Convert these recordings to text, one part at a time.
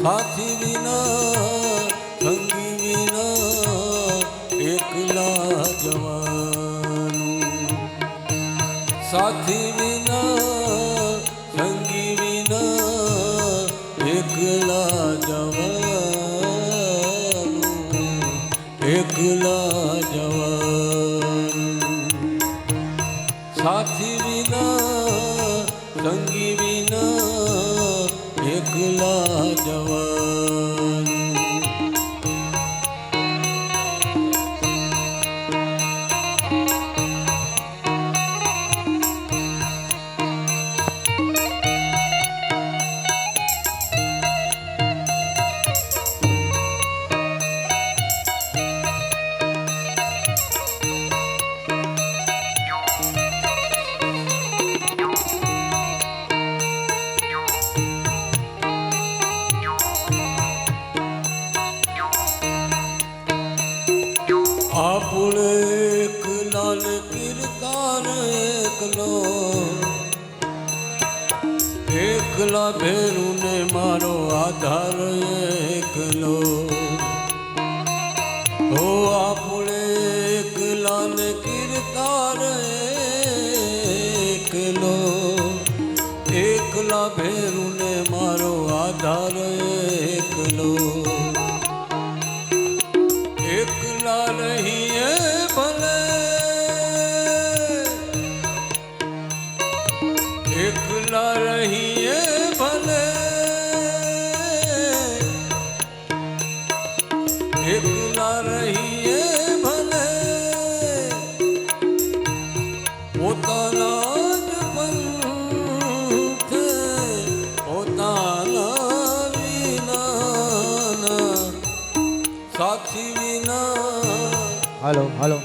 સાથી વિના સંગી વિના એકલા જવાનું, સાથી વિના સંગી વિના એકલા જવાનું, એકલા જવાનું, સાથી વિના સંગી વિના એકલા જવાનું. આપણે એકલા ને કીર્તન એકલો, એકલા ભેરું ને મારો આધાર એકલો. હો આપણે એકલા ને કીર્તન એકલો, એકલા ભેરું ને મારો આધાર એકલો. એકલા રહીએ ભલે, એકલા રહીએ ભલે, એકલા રહીએ ભલે, પોતાના જ પંથે પોતાના વિના સાથી વિના. હાલો હાલો.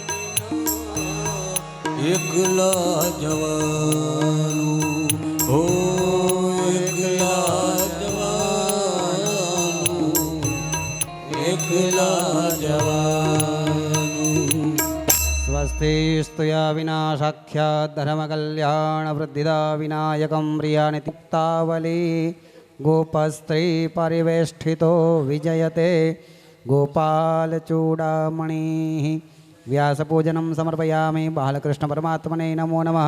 એકલા જવાનું, હો એકલા જવાનું, એકલા જવાનું. સ્વસ્તિ સ્તુયા વિના સાક્ષાત ધર્મ કલ્યાણ વૃદ્ધિદા વિનાયકમ પ્રિયાણિ તિક્તાવલી ગોપસ્ત્રી પરિવેષ્ઠિતો વિજયતે गोपालचूडामणि. व्यासपूजनं समर्पयामि बालकृष्ण परमात्मने नमो नमः.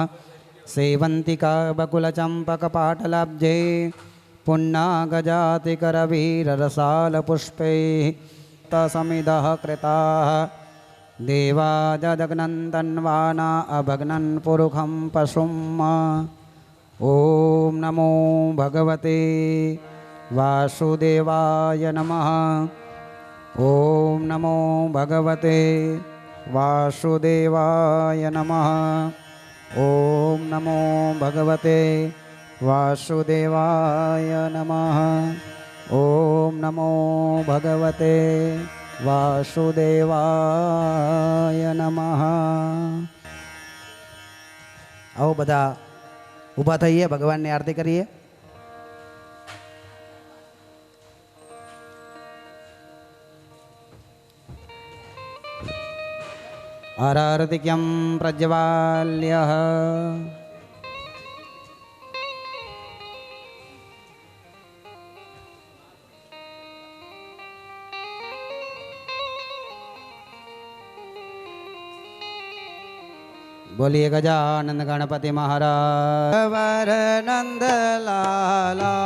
सेवन्तिका बकुलचम्पकपाटलाब्जे पुन्नागजातिकरवीररसालपुष्पैः तसमिदः कृताः देवाजदग्नन्तन्वाना अभग्नन् पुरुखं पशुम्. ॐ नमो भगवते वासुदेवाय नमः. ओम नमो भगवते वासुदेवाय नमः. ओम नमो भगवते वासुदेवाय नमः. ओम नमो भगवते वासुदेवाय नमः. आओ बधा ऊभा थईए, भगवान ने आरती करिए. आरार्तिक्यं प्रज्वाल्यः बोलिए गजानंद गणपति महाराज. वर नंद लाला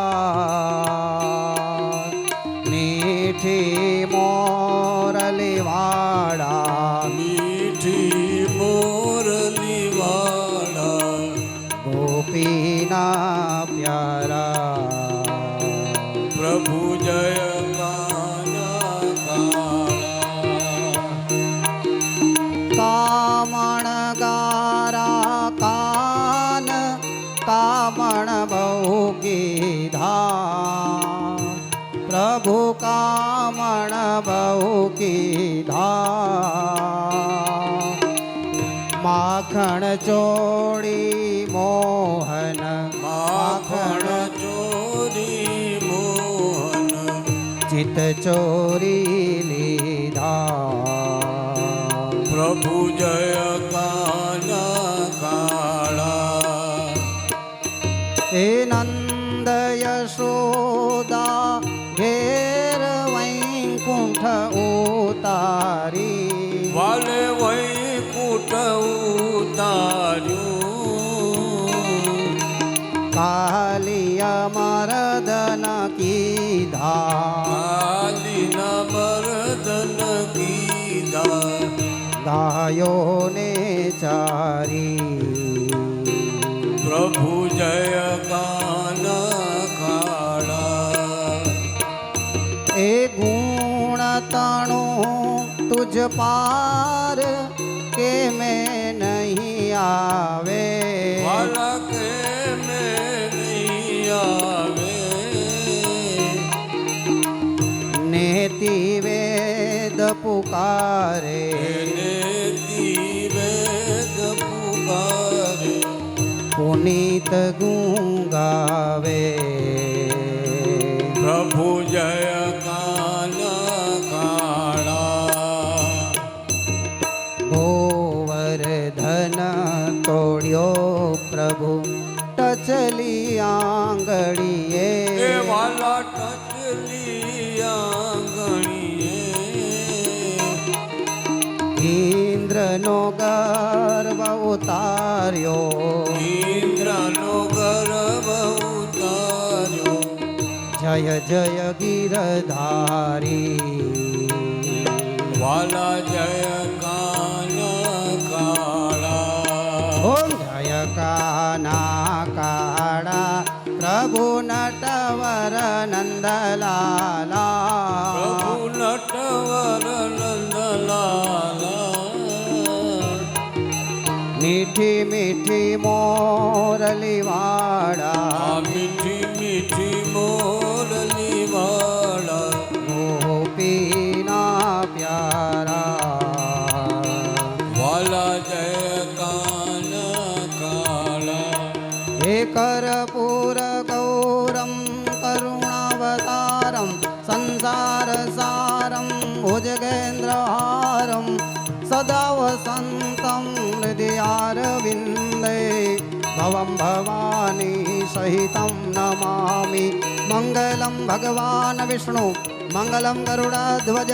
मीठी मोरली वाड़ा, मीठी मोरली वाड़ा, गोपीना प्यारा प्रभु जय काना कामण गारा कान कामण बहु कीधा, प्रभु कामण बहु कीधा. माखण चोरी मोहन, माखण चोरी मोहन, चित चोरी लीधा. प्रभु जय काना काला. हे नंद यशोदा ઘેર વૈકુંઠ ઉતારી વાલે વૈકુંઠ ઉતાર્યું કાલિયા મરદન કીધા કાલીના મર્દન કીધા ગાયોને ચારી પ્રભુ જય કાન ખાડા એ ગુણ તણો તુજ પાર કે મેં નહીં આવે વાલા કે મેં નહીં આવે નેતિ વેદ પુકારે એને વેદ પુકારે પુનીત ગુંગાવે પ્રભુ જય કાન ખાડા ગોવર્ધન તોડ્યો પ્રભુ ટચલી આંગળીએ એ વાલા ટચલી આંગણીએ ઇન્દ્રનો ગર્વ ઉતાર્યો ઇન્દ્રનો ગર્વ ઉતાર્યો જય જય ગિરધારી વાલા જય કાન કાળા ઓમ જય કાના કાળા પ્રભુ નટવર નંદલાલા પ્રભુ નટવર નંદલાલા મીઠી મીઠી મોરલી વાળા મીઠી મીઠી મોરલી વાળા ગોપીના પ્યારા વાલા જય કાન કાળા હે કર્પૂર ગૌરમ કરુણાવતારમ સંસાર સારમ ભુજગેન્દ્રહારમ સદા વસંતમ હૃદયારવિંદે ભવમ ભવાની સહિતમ નમામિ મંગલમ ભગવાન વિષ્ણુ મંગલમ ગરુડધ્વજ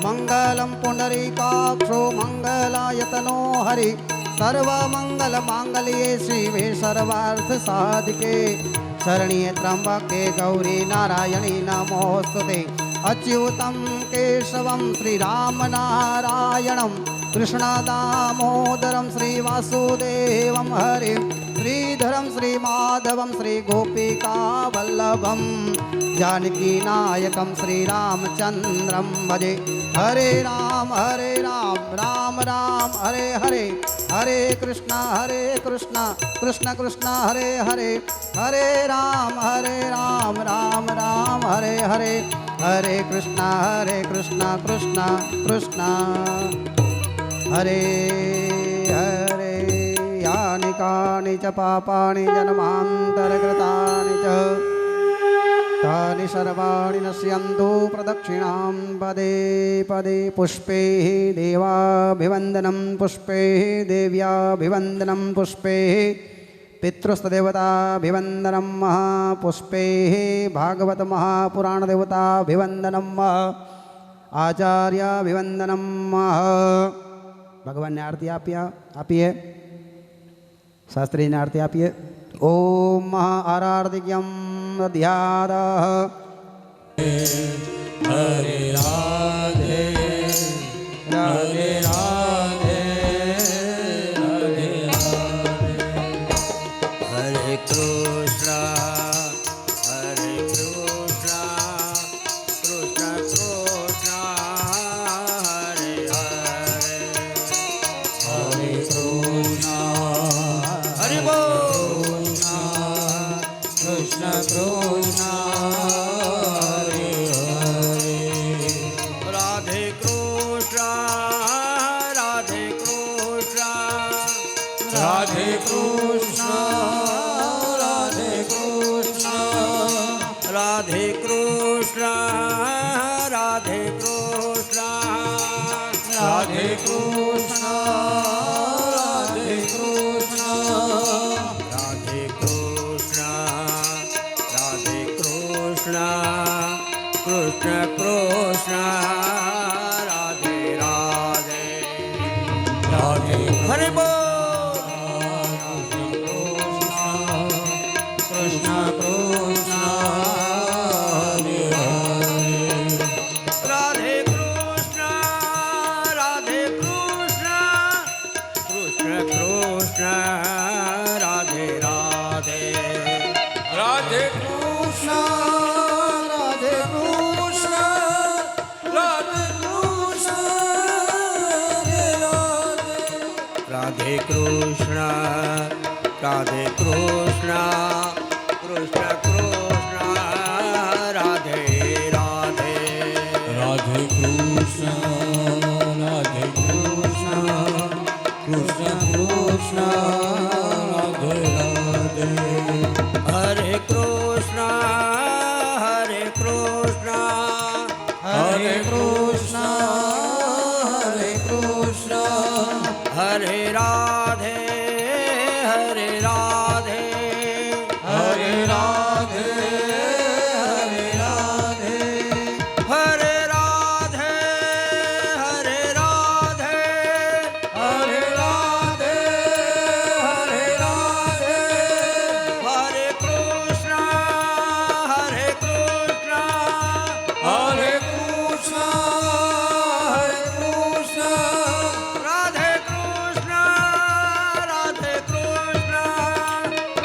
મંગલમ પુંડરીકાક્ષો મંગલાયતનો હરિ સર્વમંગલ માંગલ્યે શિવે સર્વાર્થ સાધિકે શરણ્યે ત્રંબકે ગૌરી નારાયણી નમોસ્તુતે અચ્યુતમ કેશવમ શ્રીરામ નારાયણમ કૃષ્ણ દામોદરમ શ્રી વાસુદેવમ હરે શ્રીધરમ શ્રી માધવમ શ્રી ગોપિકા વલ્લભમ જાનકી નાયકમ શ્રી રામચંદ્રમ ભજે હરે રામ રામ રામ હરે હરે હરે કૃષ્ણ કૃષ્ણ કૃષ્ણ હરે હરે હરે રામ રામ રામ હરે હરે હરે કૃષ્ણ કૃષ્ણ કૃષ્ણ હરે હરે યાનિ કાનિ ચ પાપાનિ જન્માંતરકૃતાનિ ચ તાનિ સર્વાણિ નશ્યન્તુ પ્રદક્ષિણાં પદે પદે પુષ્પે દેવાભિવંદનમ પુષ્પે દેવ્યાભિવંદનમ પુષ્પે પિતૃસ્તદેવતાભિવંદનમ પુષ્પે ભાગવત મહાપુરાણદેવતાભિવંદનમ આચાર્યાભિવંદનમ ભગવાનને આરતી આપીએ શાસ્ત્રીને આરતી આપીએ ઓમ આરાર્તિક્યમ ધ્યાદ હરે રાધે રાધે રાધે રાધે હરે કૃષ્ણ કૃષ્ણ કૃષ્ણ હરે હરે હરે કૃષ્ણ હરે બોલ કૃષ્ણ કૃષ્ણ હરે હરે રાધે કૃષ્ણ રાધે કૃષ્ણ રાધે કૃષ્ણ રાધે કૃષ્ણ રાધે કૃષ્ણ રાધે કૃષ્ણ રાધે કૃષ્ણ રાધે કૃષ્ણ રાધે કૃષ્ણ રાધે કૃષ્ણ કૃષ્ણ કૃષ્ણ રાધે રાધે રાધે હરે બોલ કૃષ્ણ કૃષ્ણ હરે રાધે કૃષ્ણ રાધે કૃષ્ણ કૃષ્ણ કૃષ્ણ રાધે રાધે રાધે કૃષ્ણ રાધે કૃષ્ણ રાધે કૃષ્ણ રાધે કૃષ્ણ રાધે કૃષ્ણ કૃષ્ણ કૃષ્ણ રાધે રાધે રાધે કૃષ્ણ રાધે કૃષ્ણ કૃષ્ણ કૃષ્ણ રાધે રાધે હરે કૃષ્ણ હરે કૃષ્ણ હરે કૃષ્ણ હરે કૃષ્ણ હરે રાધે હરે રાધે હરે રાધે હરે રાધે હરે રાધે હરે રાધે હરે રાધે હરે રાધે હરે કૃષ્ણ હરે કૃષ્ણ હરે કૃષ્ણ રાધે કૃષ્ણ રાધે કૃષ્ણ રાધે કૃષ્ણ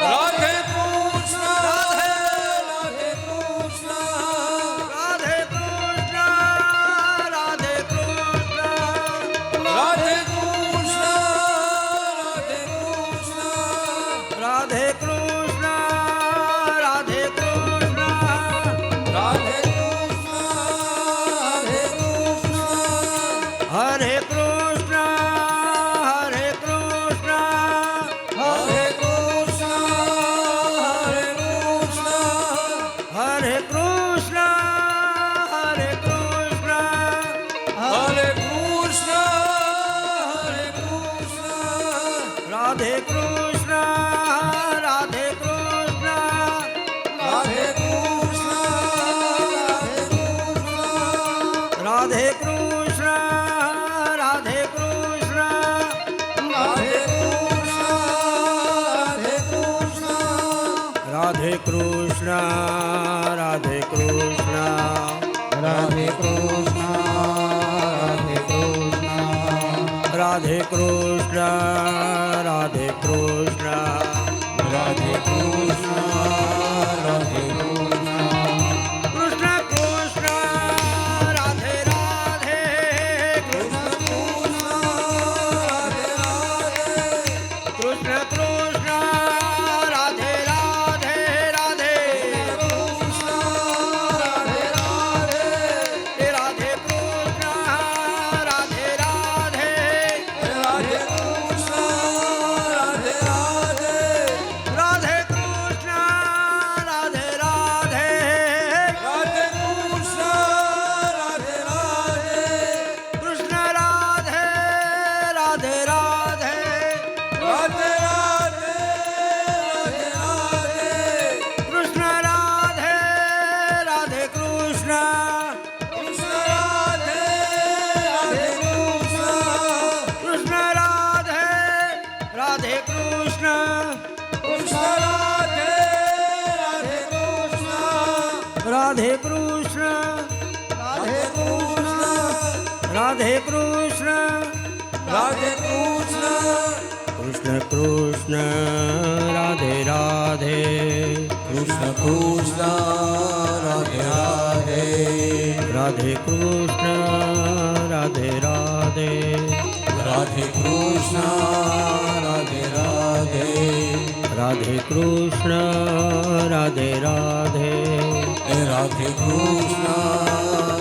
રાધે કૃષ્ણ રાધે કૃષ્ણ રાધે કૃષ્ણ રાધે કૃષ્ણ રાધે કૃષ્ણ રાધે કૃષ્ણ રાધે કૃષ્ણ હરે કૃષ્ણ હરે કૃષ્ણ હરે કૃષ્ણ હરે કૃષ્ણ હરે કૃષ્ણ હરે કૃષ્ણ રાધે કૃષ્ણ રાધે કૃષ્ણ રાધે કૃષ્ણ રાધે કૃષ્ણ રાધે કૃષ્ણ રાધે કૃષ્ણ રાધે કૃષ્ણ રાધે કૃષ્ણ રાધે કૃષ્ણ રાધે કૃષ્ણ રાધે કૃષ્ણ રાધે કૃષ્ણ કૃષ્ણ કૃષ્ણ રાધે રાધે કૃષ્ણ કૃષ્ણ રાધે રાધે કૃષ્ણ કૃષ્ણ રાધે રાધે રાધે કૃષ્ણ રાધે રાધે રાધે કૃષ્ણ રાધે રાધે રાધે કૃષ્ણ રાધે રાધે રાધે કૃષ્ણ રાધે રાધે રાધે કૃષ્ણ રાધે રાધે કૃષ્ણ રાધે રાધે રાધે રાધે રાધે કૃષ્ણ રાધે રાધે કૃષ્ણ કૃષ્ણ રાધે રાધે કૃષ્ણ કૃષ્ણ રાધે રાધે કૃષ્ણ કૃષ્ણ રાધે રાધે કૃષ્ણ રાધે કૃષ્ણ રાધે કૃષ્ણ રાધે કૃષ્ણ રાધે કૃષ્ણ કૃષ્ણ કૃષ્ણ રાધે રાધે કૃષ્ણ કૃષ્ણ રાધે રાધે રાધે કૃષ્ણ રાધે રાધે રાધે કૃષ્ણ રાધે રાધે રાધે કૃષ્ણ રાધે રાધે રાધે કૃષ્ણ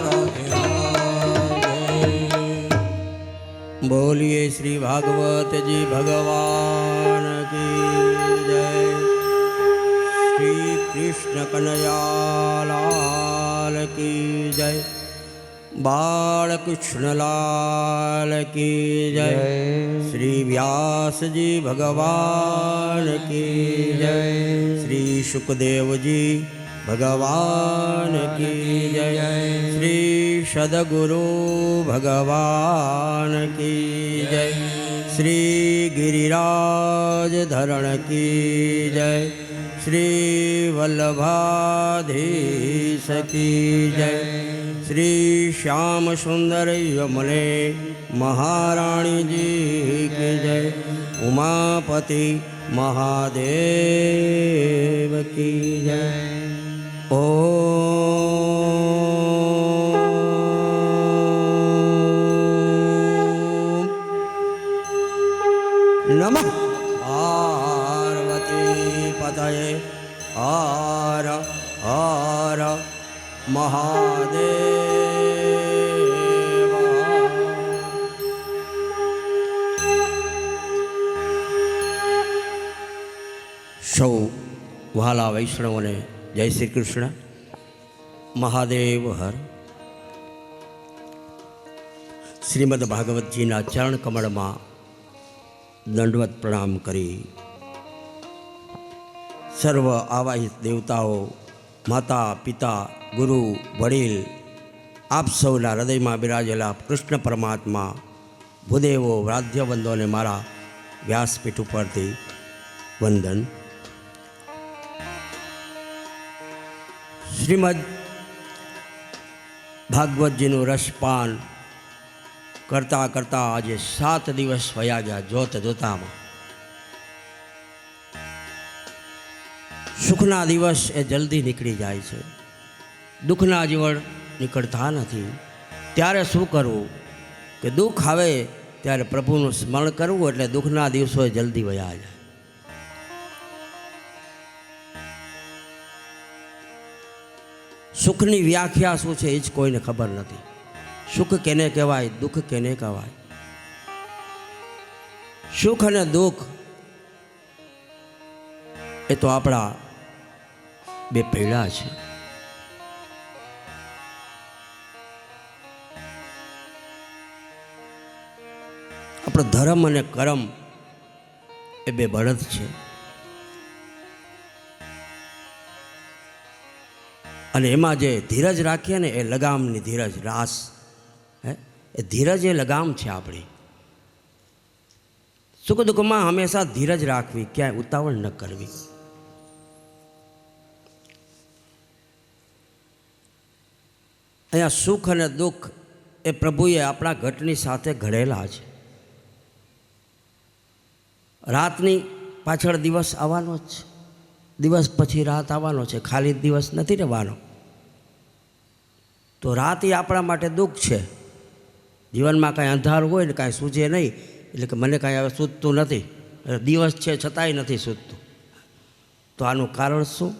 રાધે રાધે બોલીએ શ્રી ભાગવતજી ભગવાન કી જય શ્રી કૃષ્ણ કનૈયાલાલ કી જય બાળકૃષ્ણલાલ કી જય શ્રી વ્યાસજી ભગવાન કી જય શ્રી સુખદેવજી ભગવાન કી જય. શ્રી સદગુરુ ભગવાન કી જય. શ્રી ગિરિરાજ ધરણ કી જય. શ્રી વલ્લભાધીશ કી જય. શ્રી શ્યામ સુંદર યમલે મહારાણીજી કી જય. ઉમાપતિ મહાદેવ કી જય. નમઃ પાર્વતી પતયે. હર હર મહાદેવ. સૌ વહાલા વૈષ્ણવોને જય શ્રી કૃષ્ણ. મહાદેવ હર. શ્રીમદ ભાગવતજીના ચરણ કમળમાં દંડવત પ્રણામ કરી સર્વ આવાહિત દેવતાઓ, માતા પિતા, ગુરુ વડીલ, આપ સૌના હૃદયમાં બિરાજેલા કૃષ્ણ પરમાત્મા, ભૂદેવો, વાદ્યવંદોને મારા વ્યાસપીઠ ઉપરથી વંદન. શ્રીમદ ભાગવતજીનું રસપાન કરતાં કરતાં આજે 7 દિવસ વયા ગયા જોત જોતામાં. સુખના દિવસ એ જલ્દી નીકળી જાય છે, દુઃખના જીવન નીકળતા નથી. ત્યારે શું કરવું કે દુઃખ આવે ત્યારે પ્રભુનું સ્મરણ કરવું એટલે દુઃખના દિવસો જલ્દી વયા જાય. સુખની વ્યાખ્યા શું છે એ જ કોઈને ખબર નથી. સુખ કેને કહેવાય, દુઃખ કેને કહેવાય? સુખ અને દુઃખ એ તો આપણા બે પૈડા છે. આપણો ધર્મ અને કર્મ એ બે બળદ છે. અને એમાં જે ધીરજ રાખીએ ને એ લગામની ધીરજ, રાસ એ ધીરજ એ લગામ છે આપણી. સુખ દુઃખમાં હંમેશા ધીરજ રાખવી, ક્યાંય ઉતાવળ ન કરવી. અહીંયા સુખ અને દુઃખ એ પ્રભુએ આપણા ઘટની સાથે ઘડેલા છે. રાતની પાછળ દિવસ આવવાનો જ છે, દિવસ પછી રાત આવવાનો છે, ખાલી દિવસ નથી રહેવાનો. તો રાત એ આપણા માટે દુઃખ છે. જીવનમાં કાંઈ અંધારું હોય ને કાંઈ સૂઝે નહીં, એટલે કે મને કાંઈ હવે સૂઝતું નથી, દિવસ છે છતાંય નથી સૂઝતું. તો આનું કારણ શું?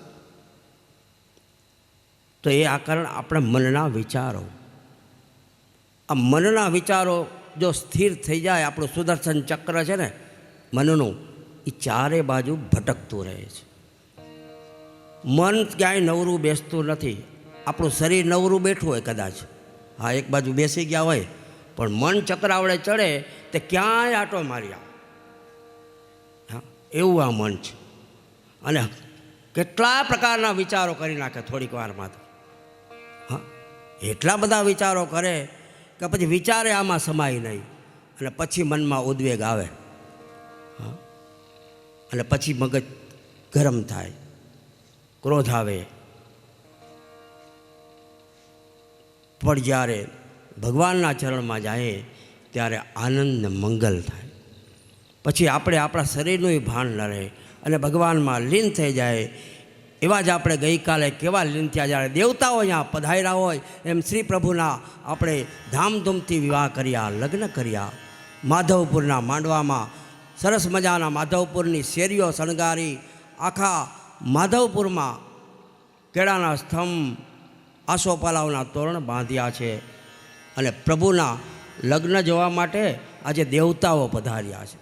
તો એ આ કારણ આપણા મનના વિચારો. આ મનના વિચારો જો સ્થિર થઈ જાય, આપણું સુદર્શન ચક્ર છે ને મનનું, એ ચારે બાજુ ભટકતું રહે છે. મન ક્યાંય નવરું બેસતું નથી. આપણું શરીર નવરું બેઠું હોય કદાચ, હા એક બાજુ બેસી ગયા હોય, પણ મન ચક્રાવડે ચડે તે ક્યાંય આટો મારી આવે. હા, એવું આ મન છે. અને કેટલા પ્રકારના વિચારો કરી નાખે થોડીક વારમાં તો. હા, એટલા બધા વિચારો કરે કે પછી વિચારે આમાં સમાય નહીં, અને પછી મનમાં ઉદ્વેગ આવે. હા, અને પછી મગજ ગરમ થાય, ક્રોધ આવે. પણ જ્યારે ભગવાનના ચરણમાં જાય ત્યારે આનંદ ને મંગલ થાય. પછી આપણે આપણા શરીરનું ભાન ન રહે અને ભગવાનમાં લીન થઈ જાય. એવા જ આપણે ગઈકાલે કેવા લીન થયા, જ્યારે દેવતાઓ અહીંયા પધાર્યા હોય એમ શ્રી પ્રભુના આપણે ધામધૂમથી વિવાહ કર્યા, લગ્ન કર્યા. માધવપુરના માંડવામાં સરસ મજાના માધવપુરની શેરીઓ શણગારી, આખા માધવપુરમાં કેળાના સ્તંભ, આસોપાલાવના તોરણ બાંધ્યા છે. અને પ્રભુના લગ્ન જોવા માટે આજે દેવતાઓ પધાર્યા છે.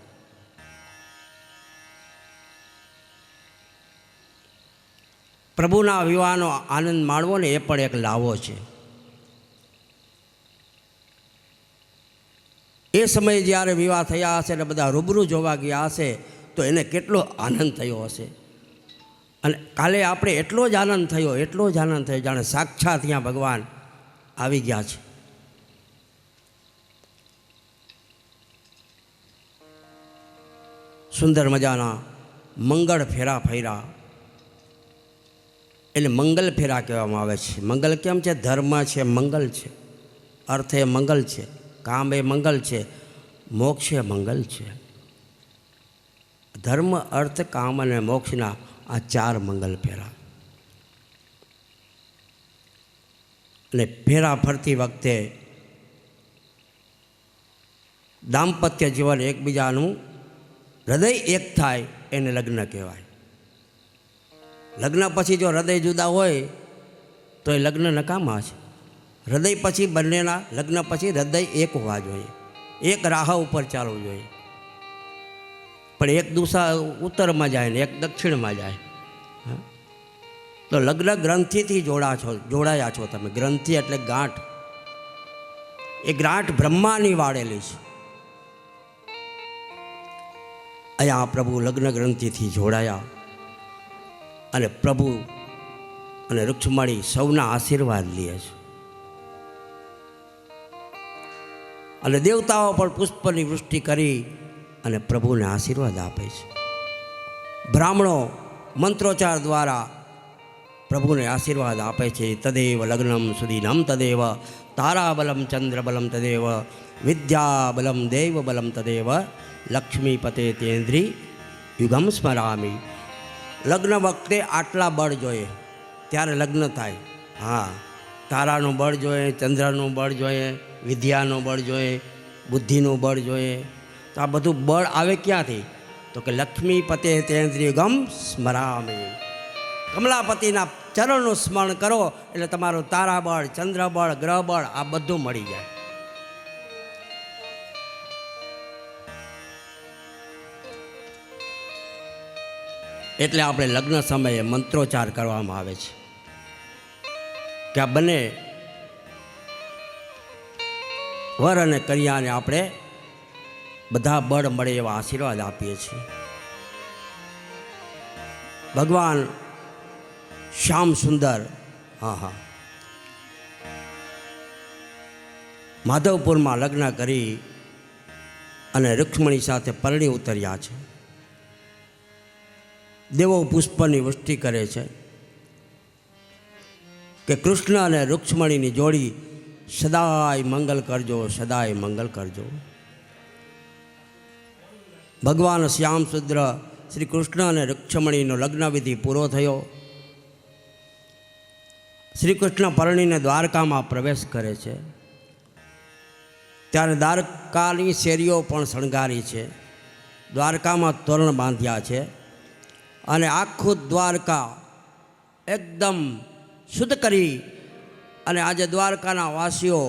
પ્રભુના વિવાહનો આનંદ માણવો ને એ પણ એક લાવો છે. એ સમયે જ્યારે વિવાહ થયા હશે ને બધા રૂબરૂ જોવા ગયા હશે તો એને કેટલો આનંદ થયો હશે. અને કાલે આપણે એટલો જ આનંદ થયો, જાણે સાક્ષાત ત્યાં ભગવાન આવી ગયા છે. સુંદર મજાના મંગળ ફેરા ફર્યા, એટલે મંગલ ફેરા કહેવામાં આવે છે. મંગલ કેમ છે? ધર્મ છે, મંગલ છે, અર્થ એ મંગલ છે, કામ એ મંગલ છે, મોક્ષ એ મંગલ છે. ધર્મ, અર્થ, કામ અને મોક્ષના આ 4 મંગલ ફેરા. અને ફેરા ફરતી વખતે દાંપત્ય જીવન એકબીજાનું હૃદય એક થાય એને લગ્ન કહેવાય. લગ્ન પછી જો હૃદય જુદા હોય તો એ લગ્ન નકામા છે. હૃદય પછી બંનેના લગ્ન પછી હૃદય એક હોવા જોઈએ, એક રાહ ઉપર ચાલવું જોઈએ. પણ એક દિશા ઉત્તરમાં જાય ને એક દક્ષિણમાં જાય. તો લગ્ન ગ્રંથિથી જોડાયા છો તમે. ગ્રંથિ એટલે ગાંઠ. એ ગાંઠ બ્રહ્માની વાળેલી છે. અહીંયા પ્રભુ લગ્ન ગ્રંથિથી જોડાયા અને પ્રભુ અને રૂક્ષ્મણી સૌના આશીર્વાદ લે છે. અને દેવતાઓ પણ પુષ્પની વૃષ્ટિ કરી અને પ્રભુને આશીર્વાદ આપે છે. બ્રાહ્મણો મંત્રોચ્ચાર દ્વારા પ્રભુને આશીર્વાદ આપે છે. તદેવ લગ્નમ સુધીનમ તદેવ તારાબલમ ચંદ્રબલમ તદેવ વિદ્યાબલમ દેવબલમ તદેવ લક્ષ્મીપતે તેન્દ્રી યુગમ સ્મરામી. લગ્ન વખતે આટલા બળ જોઈએ ત્યારે લગ્ન થાય. હા, તારાનું બળ જોઈએ, ચંદ્રનું બળ જોઈએ, વિદ્યાનું બળ જોઈએ, બુદ્ધિનું બળ જોઈએ. તો આ બધું બળ આવે ક્યાંથી? તો કે લક્ષ્મીપતે તેન્દ્રી યુગમ સ્મરામી. કમલાપતિના ચરણનું સ્મરણ કરો એટલે તમારું તારાબળ, ચંદ્રબળ, ગ્રહબળ આ બધું મળી જાય. એટલે આપણે લગ્ન સમયે મંત્રોચ્ચાર કરવામાં આવે છે કે આ બંને વર અને કન્યાને આપણે બધા બળ મળે એવા આશીર્વાદ આપીએ છીએ. ભગવાન શ્યામ સુંદર માધવપુરમાં લગ્ન કરી અને રૂક્ષ્મણી સાથે પરણી ઉતર્યા છે. દેવો પુષ્પની વૃષ્ટિ કરે છે કે કૃષ્ણ અને રૂક્ષ્મણીની જોડી સદાય મંગલ કરજો, સદાય મંગલ કરજો. ભગવાન શ્યામ સુંદર શ્રી કૃષ્ણ અને રૂક્ષ્મણીનો લગ્ન વિધિ પૂરો થયો. શ્રી કૃષ્ણ પરણીને દ્વારકામાં પ્રવેશ કરે છે. ત્યારે દ્વારકાની શેરીઓ પણ શણગારી છે. દ્વારકામાં તોરણ બાંધ્યા છે અને આખું દ્વારકા એકદમ શુદ્ધ કરી અને આજે દ્વારકાના વાસીઓ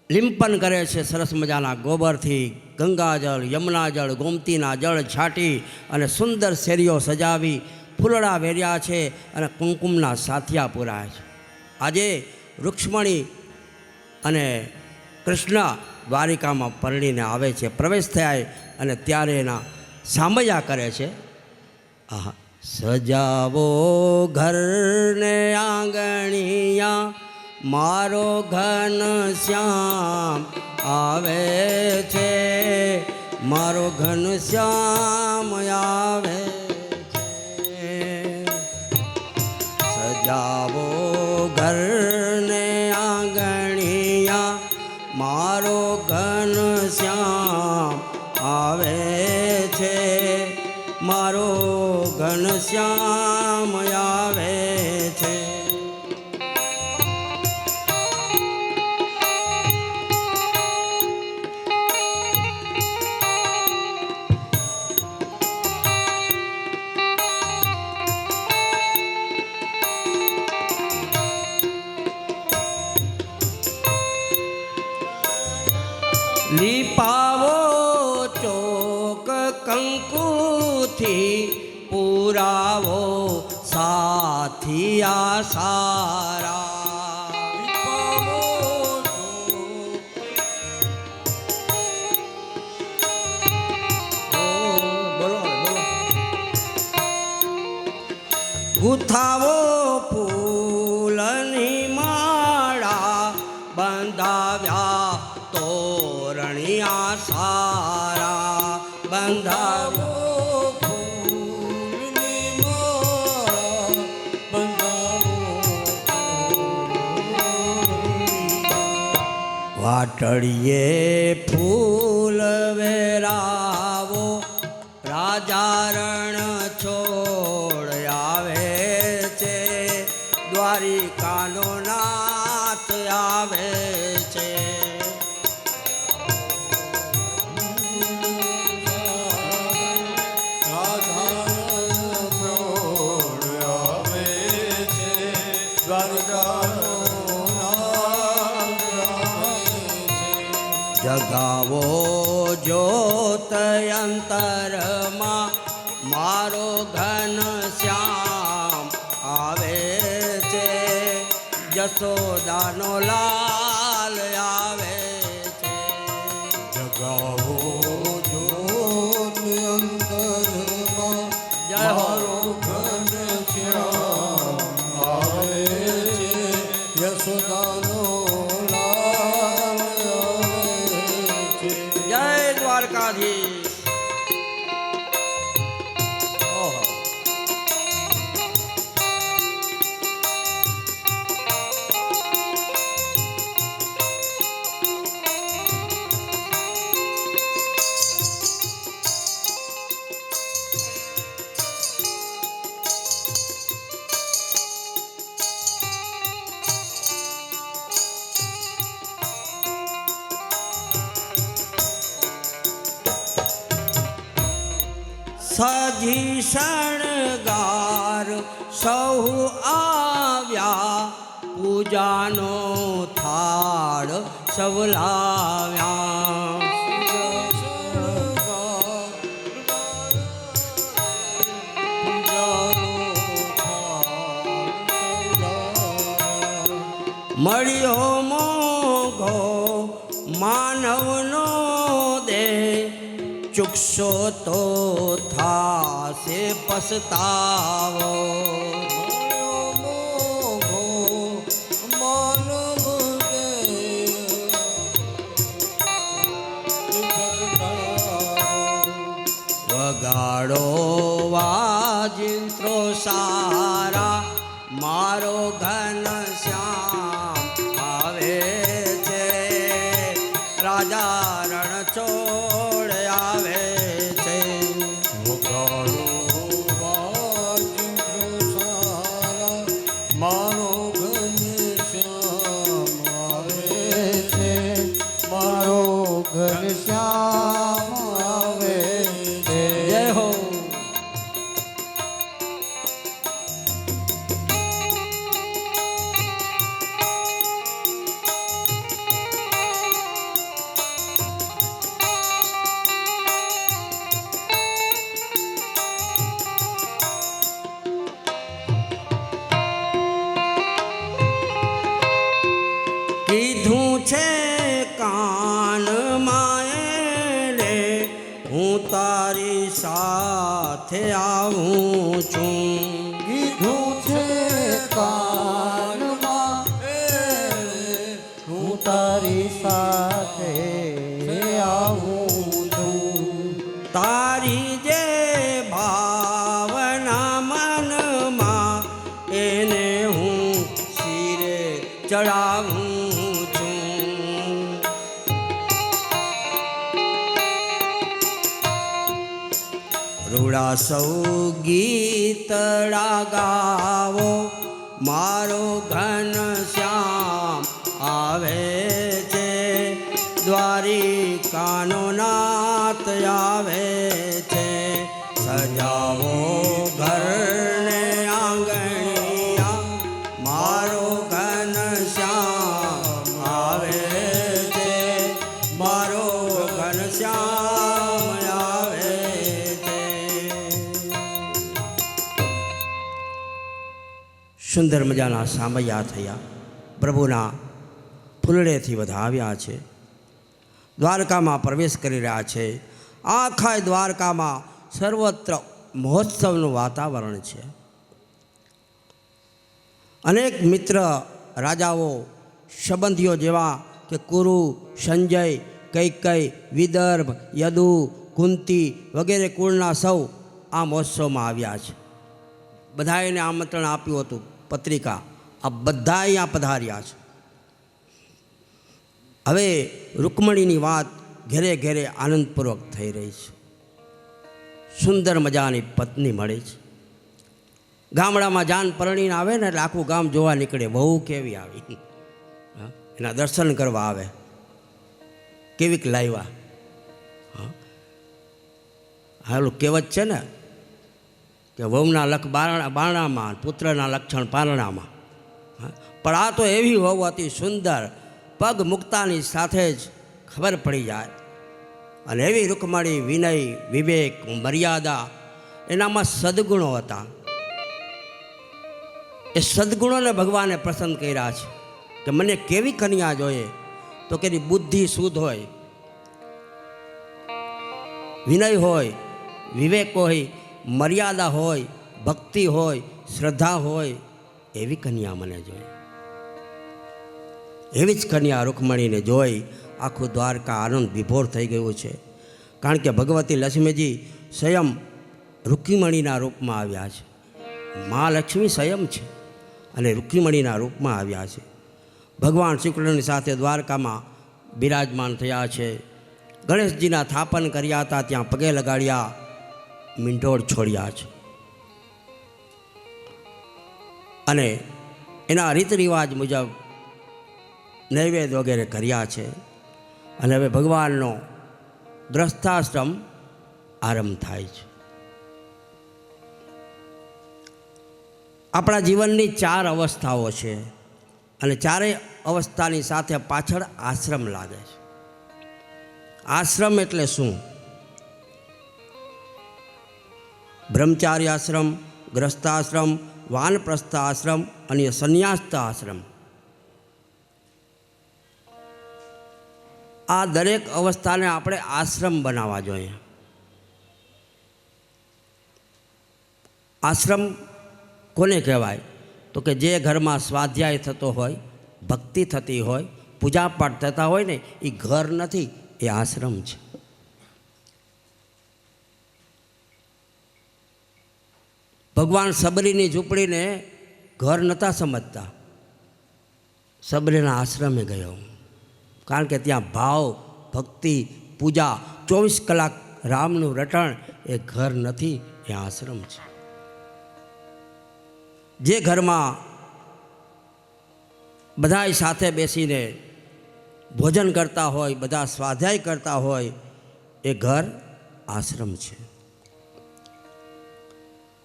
લિંપન કરે છે. સરસ મજાના ગોબરથી ગંગાજળ, યમુનાજળ, ગોમતીના જળ છાંટી અને સુંદર શેરીઓ સજાવી ફૂલડા વેર્યા છે અને કુમકુમના સાથિયા પૂરાય છે. આજે રૂક્ષ્મણી અને કૃષ્ણ દ્વારિકામાં પરણીને આવે છે, પ્રવેશ થાય અને ત્યારે એના સામૈયા કરે છે. આહા, સજાવો ઘરને આંગણિયા, મારો ઘન શ્યામ આવે છે, મારો ઘન શ્યામ આવે છે. સજાવો ઘરને આંગણિયા, મારો ઘન શ્યામ આવે છે, મારો ઘન શ્યામ આવે છે. લીપાવો ચોક કંકુથી, પુરાવો સાથિયા સારા. લીપાવો બોલો બોલો. ગુથાવો ફૂલની માળા બંધાવ્યા તોરણિયા સારા બંધાવ્યા વાટડીએ ફૂલ વેરાવો રાજા રણ છોડ આવે છે દ્વારિકાનો નાથ આવે છે જગાવો જ્યોત અંતરમાં મારો ઘન શ્યામ આવે છે યશોદાનો લાલ આવે છે જગાવો જ્યોત અંતરમાં મારો ઘનશ્યામ આવે છે યશોદાનો લાલ આવે છે. જય દ્વારકાધીશ. ઓહો. સજી શણગાર સૌ આવ્યા પૂજાનો થાળ સૌ લાવ્યા મળ્યો મોઘો માનવનો દેહ ચૂકશો તો થાશે પસ્તાવો વગાડો વાજિંત્રો સારા મારો ઘન શ્યામ આવે છે રાજા રણ છોડ આવે છે મારો ઘનશ્યામ આવે છે મારો ઘનશ્યામ આવે છે. જય હો. કીધું છે કાનમાં એને હું તારી સાથે આવું છું કીધું છે કાનમાં હું તારી સાથે આવું છું. તારી જે ભાવના મનમાં એને હું શિરે ચડાવું છું રૂડા સૌ ગીતડા ગાવો મારો ઘન શ્યામ આવે છે દ્વારિકાનો નાથ આવે છે સજાવો ઘરને આંગણિયા મારો ઘન શ્યામ આવે છે મારો ઘન શ્યામ આવે છે. સુંદર મજાના સામૈયા થયા પ્રભુના ફૂલડેથી વધાવ્યા છે દ્વારકામાં પ્રવેશ કરી રહ્યા છે. આખા દ્વારકામાં સર્વત્ર મહોત્સવનું વાતાવરણ છે. અનેક મિત્ર રાજાઓ સંબંધીઓ જેવા કે કુરુ, સંજય, કૈકેયી, વિદર્ભ, યદુ, કુંતી વગેરે કુળના સૌ આ મહોત્સવમાં આવ્યા છે. બધાને આમંત્રણ આપ્યું હતું, પત્રિકા. આ બધા અહીંયા પધાર્યા છે. હવે રૂકમણીની વાત ઘેરે ઘેરે આનંદપૂર્વક થઈ રહી છે. સુંદર મજાની પત્ની મળી છે. ગામડામાં જાન પરણીને આવે ને એટલે આખું ગામ જોવા નીકળે, વહુ કેવી આવી, એના દર્શન કરવા આવે, કેવીક લાવ્યા. હાલું કહેવત છે ને કે વહુના લખ બારણામાં, પુત્રના લક્ષણ પારણામાં. પણ આ તો એવી વહુ હતી સુંદર, પગ મૂકતાની સાથે જ ખબર પડી જાય. અને એવી રૂકમણી વિનય, વિવેક, મર્યાદા એનામાં સદગુણો હતા. એ સદગુણોને ભગવાને પસંદ કર્યા છે કે મને કેવી કન્યા જોઈએ, તો કે એની બુદ્ધિ શુદ્ધ હોય, વિનય હોય, વિવેક હોય, મર્યાદા હોય, ભક્તિ હોય, શ્રદ્ધા હોય, એવી કન્યા મને જોઈએ. એવી જ કન્યા રૂકમણીને જોઈ આખું દ્વારકા આનંદ વિભોર થઈ ગયું છે. કારણ કે ભગવતી લક્ષ્મીજી સ્વયં રૂકમણીના રૂપમાં આવ્યા છે. મા લક્ષ્મી સ્વયં છે અને રૂકમણીના રૂપમાં આવ્યા છે. ભગવાન શ્રીકૃષ્ણની સાથે દ્વારકામાં બિરાજમાન થયા છે. ગણેશજીના સ્થાપન કર્યા હતા, ત્યાં પગે લગાડ્યા, મીંઢોળ છોડ્યા છે અને એના રીત રિવાજ મુજબ નૈવેદ્ય વગેરે કર્યા છે. અને હવે ભગવાનનો ગ્રસ્થાશ્રમ આરંભ થાય છે. આપણા જીવનની 4 અવસ્થાઓ છે અને ચારેય અવસ્થાની સાથે પાછળ આશ્રમ લાગે છે. આશ્રમ એટલે શું? બ્રહ્મચાર્ય આશ્રમ, ગ્રસ્તાશ્રમ, વાનપ્રસ્થ આશ્રમ અને સંન્યાસ્ત આશ્રમ. આ દરેક અવસ્થાને આપણે આશ્રમ બનાવવા જોઈએ. આશ્રમ કોને કહેવાય? તો કે જે ઘરમાં સ્વાધ્યાય થતો હોય, ભક્તિ થતી હોય, પૂજાપાઠ થતા હોય ને, એ ઘર નથી, એ આશ્રમ છે. ભગવાન સબરીની ઝૂંપડીને ઘર નહોતા સમજતા, સબરીના આશ્રમે ગયો. કારણ કે ત્યાં ભાવ, ભક્તિ, પૂજા 24 કલાક રામનું રટણ, એ ઘર નથી, એ આશ્રમ છે. જે ઘરમાં બધાય સાથે બેસીને ભોજન કરતા હોય, બધા સ્વાધ્યાય કરતા હોય, એ ઘર આશ્રમ છે.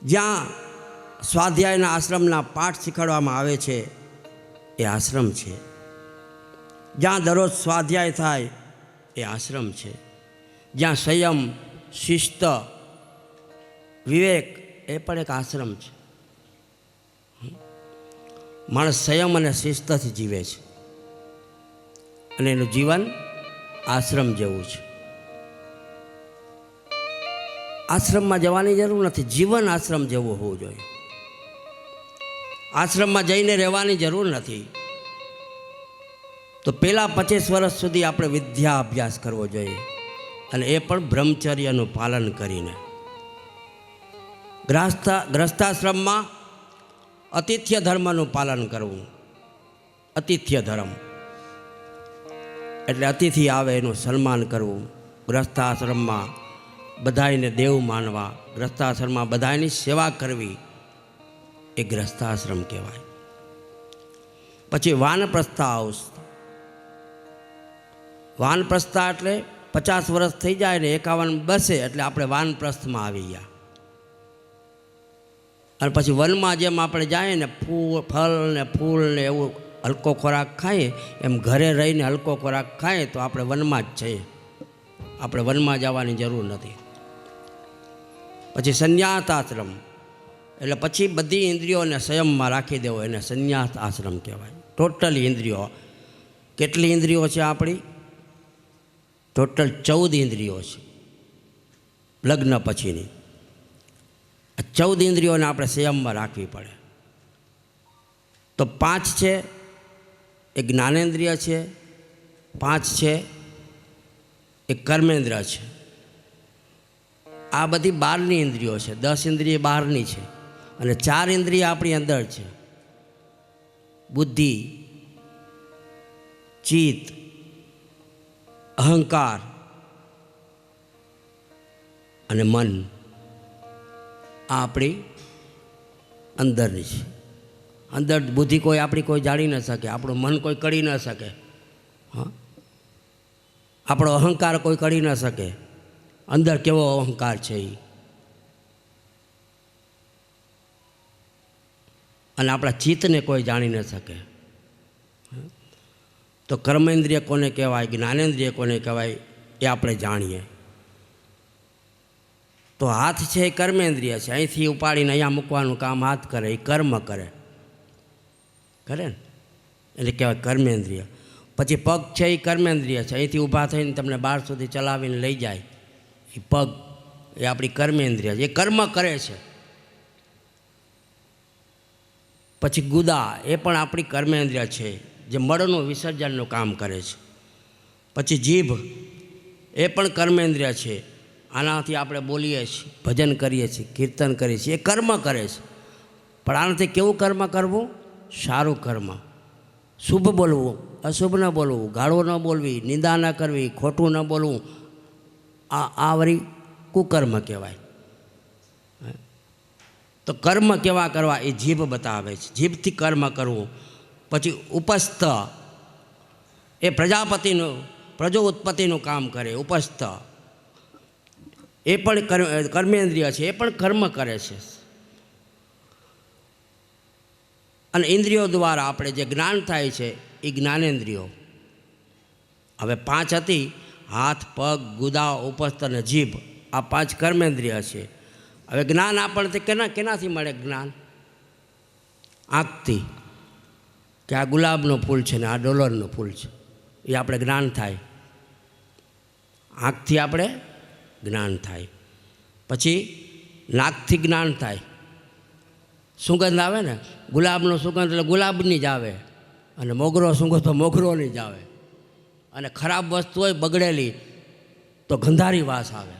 જ્યાં સ્વાધ્યાયના આશ્રમના પાઠ શીખવાડવામાં આવે છે, એ આશ્રમ છે. જ્યાં દરરોજ સ્વાધ્યાય થાય, એ આશ્રમ છે. જ્યાં સંયમ, શિસ્ત, વિવેક, એ પણ એક આશ્રમ છે. માણસ સંયમ અને શિસ્તથી જીવે છે અને એનું જીવન આશ્રમ જેવું છે. આશ્રમમાં જવાની જરૂર નથી, જીવન આશ્રમ જેવું હોવું જોઈએ. આશ્રમમાં જઈને રહેવાની જરૂર નથી. તો પહેલાં 25 વર્ષ સુધી આપણે વિદ્યા અભ્યાસ કરવો જોઈએ, અને એ પણ બ્રહ્મચર્યનું પાલન કરીને. ગ્રસ્તાશ્રમમાં અતિથ્ય ધર્મનું પાલન કરવું. અતિથ્ય ધર્મ એટલે અતિથિ આવે એનું સન્માન કરવું. ગ્રસ્તાશ્રમમાં બધાને દેવ માનવા, ગ્રસ્તાશ્રમમાં બધાની સેવા કરવી, એ ગ્રસ્તાશ્રમ કહેવાય. પછી વાનપ્રસ્થા. વાનપ્રસ્થા એટલે 50 વર્ષ થઈ જાય ને 51 બસે એટલે આપણે વાનપ્રસ્થમાં આવી ગયા. અને પછી વનમાં જેમ આપણે જાય ને, ફળ ને ફૂલ ને એવું હલકો ખોરાક ખાઈએ, એમ ઘરે રહીને હલકો ખોરાક ખાઈએ તો આપણે વનમાં જ છીએ. આપણે વનમાં જવાની જરૂર નથી. પછી સંન્યાસ આશ્રમ એટલે પછી બધી ઇન્દ્રિયોને સંયમમાં રાખી દેવો, એને સંન્યાસ આશ્રમ કહેવાય. ટોટલી ઇન્દ્રિયો. કેટલી ઇન્દ્રિયો છે આપણી? ટોટલ 14 ઇન્દ્રિયો છે લગ્ન પછીની. 14 ઇન્દ્રિયોને આપણે સંયમમાં રાખવી પડે. તો 5 છે એ જ્ઞાનેન્દ્રિય છે, 5 છે એ કર્મેન્દ્રિય છે. આ બધી બહારની ઇન્દ્રિયો છે. 10 ઇન્દ્રિય બહારની છે અને 4 ઇન્દ્રિય આપણી અંદર છે. બુદ્ધિ, ચિત્ત, અહંકાર અને મન. આ આપણી અંદરની છે. અંદર બુદ્ધિ કોઈ આપણી કોઈ જાણી ન શકે, આપણું મન કોઈ કરી ન શકે, હા, આપણો અહંકાર કોઈ કરી ન શકે. અંદર કેવો અહંકાર છે એ, અને આપણા ચિત્તને કોઈ જાણી ન શકે. તો કર્મેન્દ્રિય કોને કહેવાય, જ્ઞાનેન્દ્રિય કોને કહેવાય એ આપણે જાણીએ. તો હાથ છે એ કર્મેન્દ્રિય છે. અહીંથી ઉપાડીને અહીંયા મૂકવાનું કામ હાથ કરે, એ કર્મ કરે ને, એટલે કહેવાય કર્મેન્દ્રિય. પછી પગ છે એ કર્મેન્દ્રિય છે. અહીંથી ઊભા થઈને તમને બહાર સુધી ચલાવીને લઈ જાય એ પગ, એ આપણી કર્મેન્દ્રિય છે, એ કર્મ કરે છે. પછી ગુદા, એ પણ આપણી કર્મેન્દ્રિય છે, જે મળનું વિસર્જનનું કામ કરે છે. પછી જીભ, એ પણ કર્મેન્દ્રિય છે. આનાથી આપણે બોલીએ છીએ, ભજન કરીએ છીએ, કીર્તન કરીએ છીએ, એ કર્મ કરે છે. પણ આનાથી કેવું કર્મ કરવું? સારું કર્મ, શુભ બોલવું, અશુભ ન બોલવું, ગાળો ન બોલવી, નિંદા ન કરવી, ખોટું ન બોલવું. આ વળી કુકર્મ કહેવાય. તો કર્મ કેવા કરવા એ જીભ બતાવે છે. જીભથી કર્મ કરવું. પછી ઉપસ્થ, એ પ્રજો ઉત્પત્તિનું કામ કરે. ઉપસ્થ એ પણ કર્મેન્દ્રિય છે, એ પણ કર્મ કરે છે. અને ઇન્દ્રિયો દ્વારા આપણે જે જ્ઞાન થાય છે એ જ્ઞાનેન્દ્રિયો. હવે 5 હતી, હાથ, પગ, ગુદા, ઉપસ્થ અને જીભ. આ 5 કર્મેન્દ્રિય છે. હવે જ્ઞાન આપણને કેનાથી મળે? જ્ઞાન આંખથી, કે આ ગુલાબનું ફૂલ છે ને આ ડોલરનું ફૂલ છે, એ આપણે જ્ઞાન થાય. આંખથી આપણે જ્ઞાન થાય. પછી નાકથી જ્ઞાન થાય. સુગંધ આવે ને, ગુલાબનો સુગંધ એટલે ગુલાબની જ આવે, અને મોગરો સુગંધ તો મોગરોની જ આવે. અને ખરાબ વસ્તુ હોય બગડેલી તો ગંધારી વાસ આવે.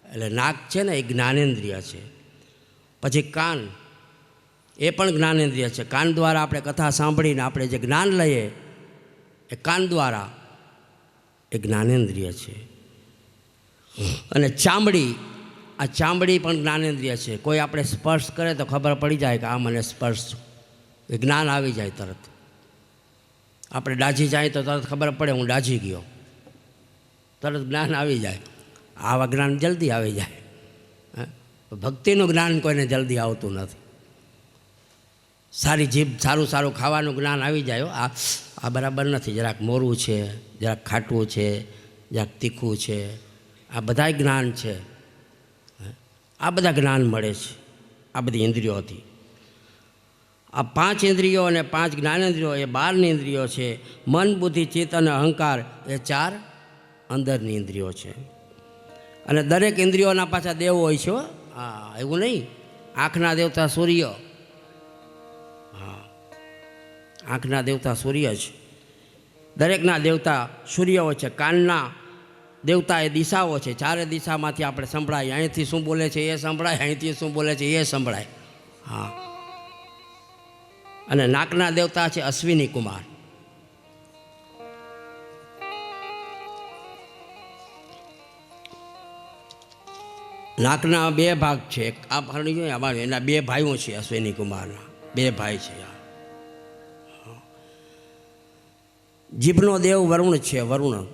એટલે નાક છે ને એ જ્ઞાનેન્દ્રિય છે. પછી કાન, એ પણ જ્ઞાનેન્દ્રિય છે. કાન દ્વારા આપણે કથા સાંભળીને આપણે જે જ્ઞાન લઈએ એ કાન દ્વારા, એ જ્ઞાનેન્દ્રિય છે. અને ચામડી, આ ચામડી પણ જ્ઞાનેન્દ્રિય છે. કોઈ આપણે સ્પર્શ કરે તો ખબર પડી જાય કે આ મને સ્પર્શ, એ જ્ઞાન આવી જાય તરત. આપણે ડાજી જાય તો તરત ખબર પડે હું ડાજી ગયો, તરત જ્ઞાન આવી જાય. આવા જ્ઞાન જલ્દી આવી જાય. ભક્તિનું જ્ઞાન કોઈને જલ્દી આવતું નથી. સારી જીભ, સારું સારું ખાવાનું જ્ઞાન આવી જાય. આ બરાબર નથી, જરાક મોરું છે, જરાક ખાટું છે, જરાક તીખું છે. આ બધા જ્ઞાન છે. આ બધા જ્ઞાન મળે છે આ બધી ઇન્દ્રિયોથી. આ 5 ઇન્દ્રિયો અને 5 જ્ઞાનેન્દ્રિયો એ 12ની ઇન્દ્રિયો છે. મન, બુદ્ધિ, ચિત્ત અને અહંકાર એ 4 અંદરની ઇન્દ્રિયો છે. અને દરેક ઇન્દ્રિયોના પાછા દેવ હોય છે. હા, એવું નહીં. આંખના દેવતા સૂર્ય, હા, આંખના દેવતા સૂર્ય છે. દરેકના દેવતા સૂર્ય હોય છે. કાનના દેવતા એ દિશાઓ છે. 4 દિશામાંથી આપણે સંભળાય. અહીંથી શું બોલે છે એ સંભળાય, અહીંથી શું બોલે છે એ સંભળાય. હા. અને નાકના દેવતા છે અશ્વિની કુમાર. નાકના 2 ભાગ છે. આ ફરણી જોઈએ અમારે, એના 2 ભાઈઓ છે. અશ્વિની કુમારના 2 ભાઈ છે. જીભનો દેવ વરુણ છે. વરુણ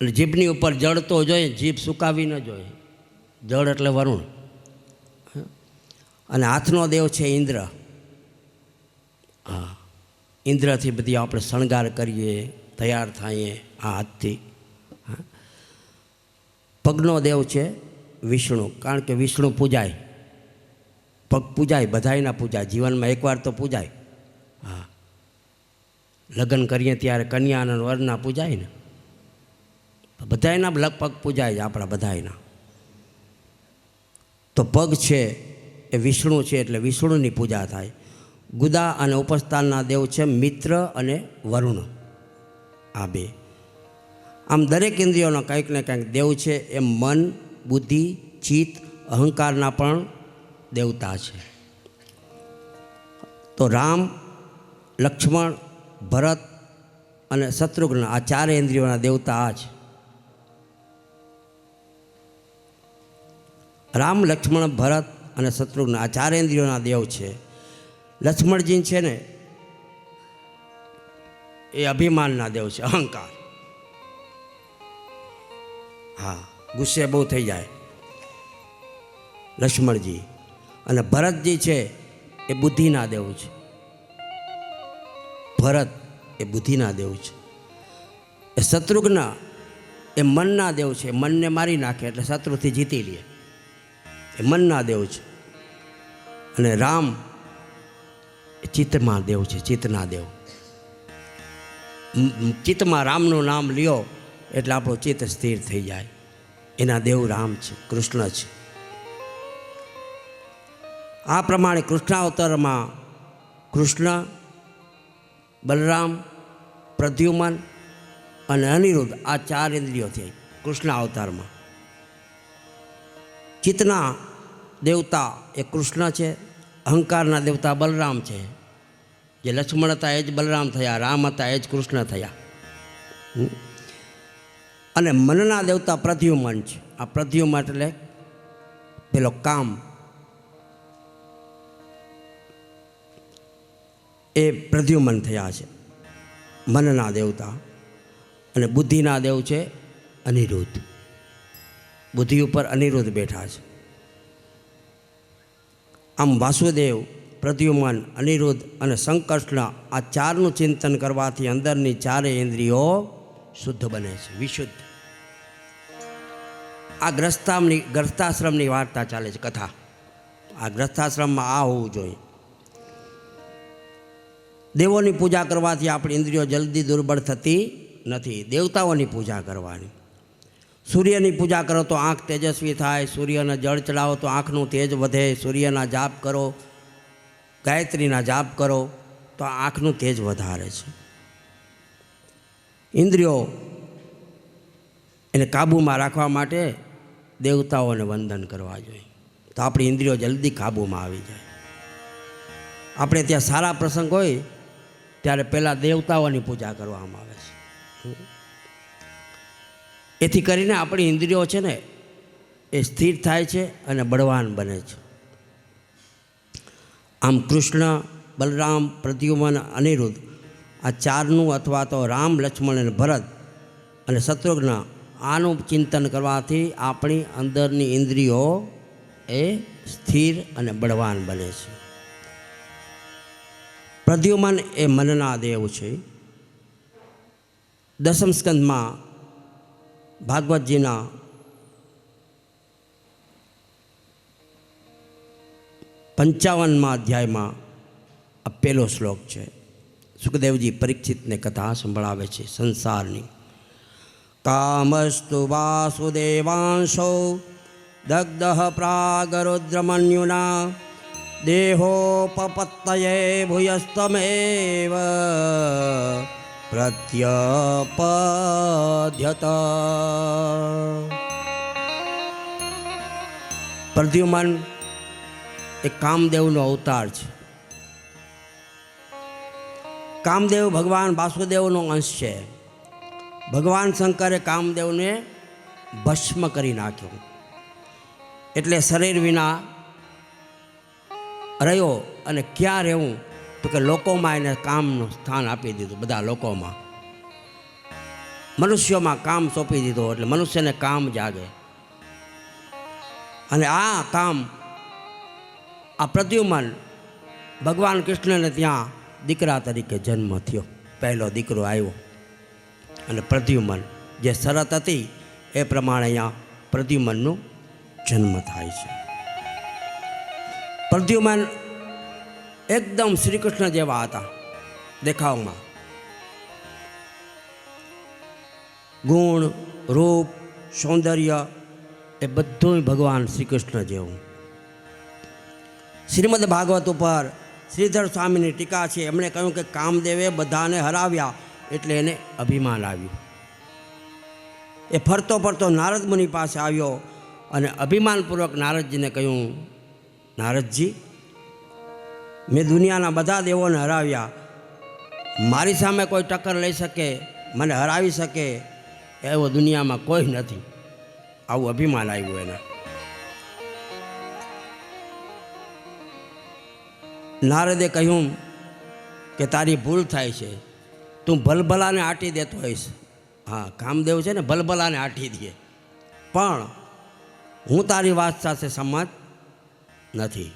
એટલે જીભની ઉપર જળ તો જોઈએ, જીભ સુકાવી ન જોઈએ. જળ એટલે વરુણ. અને હાથનો દેવ છે ઇન્દ્ર. હા, ઇન્દ્રથી બધી આપણે શણગાર કરીએ, તૈયાર થઈએ આ હાથથી. પગનો દેવ છે વિષ્ણુ, કારણ કે વિષ્ણુ પૂજાય. પગ પૂજાય, બધાયના પૂજાય. જીવનમાં એકવાર તો પૂજાય. હા, લગ્ન કરીએ ત્યારે કન્યા અને વરના પૂજાય ને, બધાયના પગ પૂજાય છે આપણા બધાયના. તો પગ છે એ વિષ્ણુ છે, એટલે વિષ્ણુની પૂજા થાય. ગુદા અને ઉપસ્થાનના દેવ છે મિત્ર અને વરુણ, આ બે. આમ દરેક ઇન્દ્રિયોનો કંઈક ને કંઈક દેવ છે. એમ મન, બુદ્ધિ, ચિત્ત, અહંકારના પણ દેવતા છે. તો રામ, લક્ષ્મણ, ભરત અને શત્રુઘ્ન આ ચારે ઇન્દ્રિયોના દેવતા આ છે. રામ, લક્ષ્મણ, ભરત અને શત્રુઘ્ન આ ચારે ઇન્દ્રિયોના દેવ છે. લક્ષ્મણજી છે ને એ અભિમાનના દેવ છે, અહંકાર. હા, ગુસ્સે બહુ થઈ જાય લક્ષ્મણજી. અને ભરતજી છે એ બુદ્ધિના દેવ છે. ભરત એ બુદ્ધિના દેવ છે. એ શત્રુઘ્ન એ મનના દેવ છે. મનને મારી નાખે એટલે શત્રુથી જીતી લે, એ મનના દેવ છે. અને રામ એ ચિત્તમાં દેવ છે, ચિત્તના દેવ. ચિત્તમાં રામનું નામ લ્યો એટલે આપણું ચિત્ત સ્થિર થઈ જાય. એના દેવ રામ છે, કૃષ્ણ છે. આ પ્રમાણે કૃષ્ણાવતારમાં કૃષ્ણ, બલરામ, પ્રદ્યુમન અને અનિરુદ્ધ આ ચાર ઇન્દ્રિયો થઈ કૃષ્ણ અવતારમાં. ચિત્તના દેવતા એ કૃષ્ણ છે, અહંકારના દેવતા બલરામ છે. જે લક્ષ્મણ હતા એ જ બલરામ થયા, રામ હતા એ જ કૃષ્ણ થયા. અને મનના દેવતા પ્રદ્યુમન છે. આ પ્રદ્યુમન એટલે પેલો કામ, એ પ્રદ્યુમન થયા છે, મનના દેવતા. અને બુદ્ધિના દેવ છે અનિરુદ્ધ. બુદ્ધિ ઉપર અનિરુદ્ધ બેઠા છે. આમ વાસુદેવ, પ્રદ્યુમન, અનિરુદ્ધ અને સંકર્ષણ આ ચારનું ચિંતન કરવાથી અંદરની ચારે ઇન્દ્રિયો શુદ્ધ બને છે, વિશુદ્ધ. આ ગ્રસ્તાશ્રમની વાર્તા ચાલે છે, કથા. આ ગ્રસ્તાશ્રમમાં આ હોવું જોઈએ. દેવોની પૂજા કરવાથી આપણી ઇન્દ્રિયો જલ્દી દુર્બળ થતી નથી. દેવતાઓની પૂજા કરવાની. સૂર્યની પૂજા કરો તો આંખ તેજસ્વી થાય. સૂર્યને જળ ચડાવો તો આંખનું તેજ વધે. સૂર્યના જાપ કરો, ગાયત્રીના જાપ કરો તો આંખનું તેજ વધારે છે. ઇન્દ્રિયો એને કાબૂમાં રાખવા માટે દેવતાઓને વંદન કરવા જોઈએ, તો આપણી ઇન્દ્રિયો જલ્દી કાબૂમાં આવી જાય. આપણે ત્યાં સારા પ્રસંગ હોય ત્યારે પહેલાં દેવતાઓની પૂજા કરવામાં આવે છે. એથી કરીને આપણી ઇન્દ્રિયો છે ને એ સ્થિર થાય છે અને બળવાન બને છે. આમ કૃષ્ણ, બલરામ, પ્રદ્યુમન, અનિરુદ્ધ આ ચારનું અથવા તો રામ, લક્ષ્મણ અને ભરત અને શત્રુઘ્ન આનું ચિંતન કરવાથી આપણી અંદરની ઇન્દ્રિયો એ સ્થિર અને બળવાન બને છે. પ્રદ્યુમન એ મનના દેવ છે. દસમ સ્કંદમાં ભાગવતજીના 55મા અધ્યાયમાં આ પહેલો શ્લોક છે. સુખદેવજી પરીક્ષિતને કથા સંભળાવે છે સંસારની. કામસ્તુ વાસુદેવાંશો દગ્ધ પ્રાગરુદ્રમન્યુના દેહોપપત્તયે ભૂયસ્તમેવ પ્રત્યપદ્યત. પ્રદ્યુમન એ કામદેવનો અવતાર છે. કામદેવ ભગવાન વાસુદેવનો અંશ છે. ભગવાન શંકરે કામદેવને ભસ્મ કરી નાખ્યો. એટલે શરીર વિના રહ્યો. અને ક્યાં રહેવું તો કે લોકોમાં એને કામનું સ્થાન આપી દીધું. બધા લોકોમાં મનુષ્યોમાં કામ સોંપી દીધો એટલે મનુષ્યને કામ જાગે. અને આ કામ આ પ્રદ્યુમન ભગવાન કૃષ્ણને ત્યાં દીકરા તરીકે જન્મ થયો. પહેલો દીકરો આવ્યો અને પ્રદ્યુમન જે શરત હતી એ પ્રમાણે અહીંયા પ્રદ્યુમનનો જન્મ થાય છે. પ્રદ્યુમન એકદમ શ્રી કૃષ્ણ જેવા હતા દેખાવમાં. ગુણ, રૂપ, સૌંદર્ય એ બધું ભગવાન શ્રી કૃષ્ણ જેવું. શ્રીમદ ભાગવત ઉપર શ્રીધર સ્વામીની ટીકા છે. એમણે કહ્યું કે કામદેવે બધાને હરાવ્યા એટલે એને અભિમાન આવ્યું. એ ફરતો ફરતો નારદ મુનિ પાસે આવ્યો અને અભિમાનપૂર્વક નારદજીને કહ્યું, નારદજી, મેં દુનિયાના બધા દેવોને હરાવ્યા, મારી સામે કોઈ ટક્કર લઈ શકે, મને હરાવી શકે એવો દુનિયામાં કોઈ નથી. આવું અભિમાન આવ્યું એને. નારદે કહ્યું કે તારી ભૂલ થાય છે, તું ભલભલાને આંટી દેતો હોઈશ. હા, કામદેવ છે ને ભલભલાને આંટી દે, પણ હું તારી વાત સાથે સંમત નથી.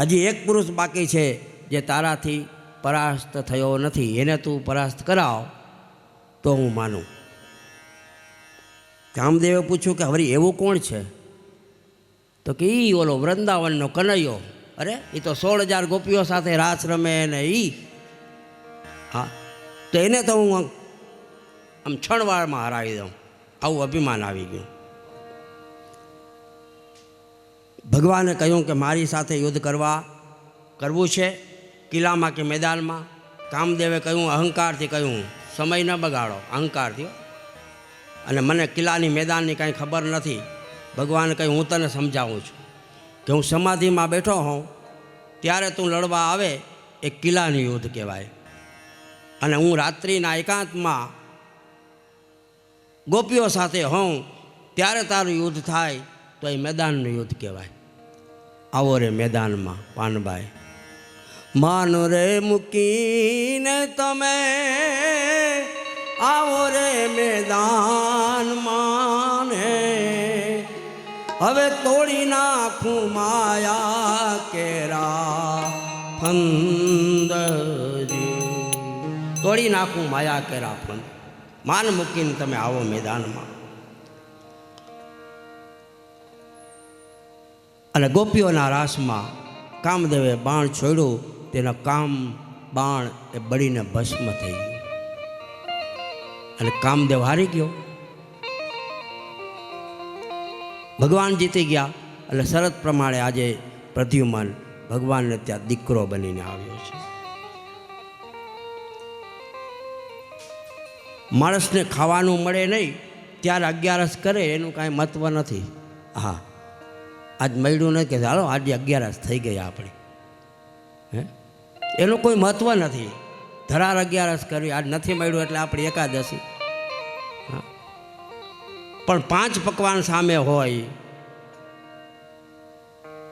હજી એક પુરુષ બાકી છે જે તારાથી પરાસ્ત થયો નથી, એને તું પરાસ્ત કરાવ તો હું માનું. કામદેવે પૂછ્યું કે હવે એવું કોણ છે? તો કે ઈ ઓલો વૃંદાવનનો કનૈયો. અરે એ તો 16,000 ગોપીઓ સાથે રાસ રમે ને ઈ. હા, તો એને તો હું આમ ક્ષણવારમાં હરાવી દઉં. આવું અભિમાન આવી ગયું. ભગવાને કહ્યું કે મારી સાથે યુદ્ધ કરવું છે, કિલ્લામાં કે મેદાનમાં? કામદેવે કહ્યું, અહંકારથી કહ્યું, સમય ન બગાડો, અહંકારથી, અને મને કિલ્લાની મેદાનની કાંઈ ખબર નથી. ભગવાને કહ્યું, હું તને સમજાવું છું કે હું સમાધિમાં બેઠો હોઉં ત્યારે તું લડવા આવે એ કિલ્લાનું યુદ્ધ કહેવાય, અને હું રાત્રિના એકાંતમાં ગોપીઓ સાથે હોઉં ત્યારે તારું યુદ્ધ થાય તો એ મેદાનનું યુદ્ધ કહેવાય. આવો રે મેદાનમાં પાનભાઈ, માન રે મૂકીને તમે આવો રે મેદાનમાં, હવે તોડી નાખું માયા કેરા ફંદજી, તોડી નાખું માયા કેરા ફંદ. માન મૂકીને તમે આવો મેદાનમાં. અને ગોપીઓના રાસમાં કામદેવે બાણ છોડ્યું, તેના કામ બાણ એ બળીને ભસ્મ થઈ ગયું અને કામદેવ હારી ગયો. ભગવાન જીતી ગયા. એટલે શરત પ્રમાણે આજે પ્રદ્યુમન ભગવાનને ત્યાં દીકરો બનીને આવ્યો છે. માણસને ખાવાનું મળે નહીં ત્યારે 11 કરે એનું કાંઈ મહત્વ નથી. હા, આજ મળ્યું નથી કે ચાલો આજે 11 થઈ ગઈ આપણી, હે, એનું કોઈ મહત્વ નથી. ધરાર 11 કરવી, આજ નથી મળ્યું એટલે આપણી એકાદશી. હા, પણ 5 પકવાન સામે હોય